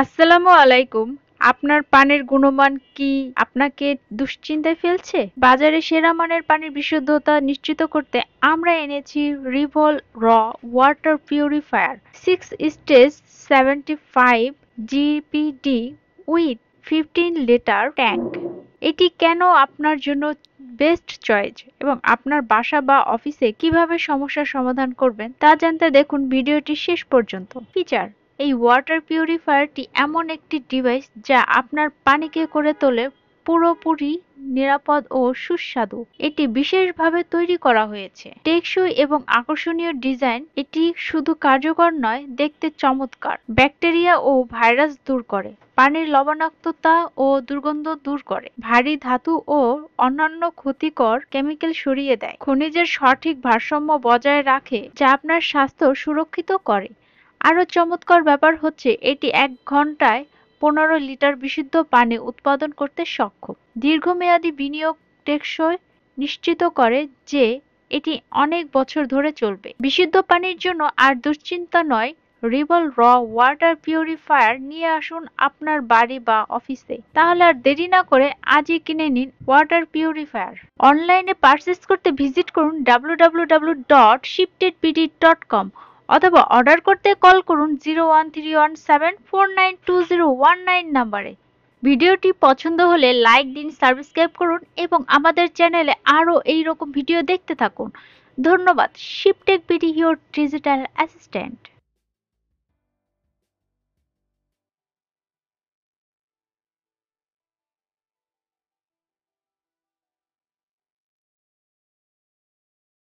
আসসালামু আলাইকুম। আপনার পানির গুণমান কি আপনাকে দুশ্চিন্তায় ফেলছে? বাজারে সেরা মানের পানির বিশুদ্ধতা নিশ্চিত করতে আমরা এনেছি রিভল র water purifier 6 stage 75 GPT with 15 litre tank. এটি কেন আপনার জন্য বেস্ট চয়েস এবং আপনার বাসা বা অফিসে কিভাবে সমস্যার সমাধান করবেন তা জানতে দেখুন ভিডিওটি শেষ পর্যন্ত। ফিচার: এই ওয়াটার পিউরিফায়ারটি এমন একটি ডিভাইস যা আপনার পানিকে করে তোলে পুরোপুরি নিরাপদ ও সুস্বাদু। এটি বিশেষভাবে তৈরি করা হয়েছে টেকসই এবং আকর্ষণীয় ডিজাইন। এটি শুধু কার্যকর নয়, দেখতে চমৎকার। ব্যাকটেরিয়া ও ভাইরাস দূর করে, পানির লবণাক্ততা ও দুর্গন্ধ দূর করে, ভারী ধাতু ও অন্যান্য ক্ষতিকর কেমিক্যাল সরিয়ে দেয়, খনিজের সঠিক ভারসাম্য বজায় রাখে যা আপনার স্বাস্থ্য সুরক্ষিত করে। আরও চমৎকার ব্যাপার হচ্ছে এটি ১ ঘন্টায় ১৫ লিটার বিশুদ্ধ পানি উৎপাদন করতে সক্ষম। দীর্ঘমেয়াদী বিনিয়োগ টেকসই নিশ্চিত করে যে এটি অনেক বছর ধরে চলবে। বিশুদ্ধ পানির জন্য আর দুশ্চিন্তা নয়। রিবল র ওয়াটার পিউরিফায়ার নিয়ে আসুন আপনার বাড়ি বা অফিসে। তাহলে আর দেরি না করে আজই কিনে নিন ওয়াটার পিউরিফায়ার। অনলাইনে পারচেজ করতে ভিজিট করুন www.shiptedpd.com অথবা অর্ডার করতে কল করুন 01317492019 নম্বরে। ভিডিওটি পছন্দ হলে লাইক দিন, সাবস্ক্রাইব করুন এবং আমাদের চ্যানেলে আরও এইরকম ভিডিও দেখতে থাকুন। ধন্যবাদ। শিপটেক বিডি, ইয়োর ডিজিটাল অ্যাসিস্ট্যান্ট।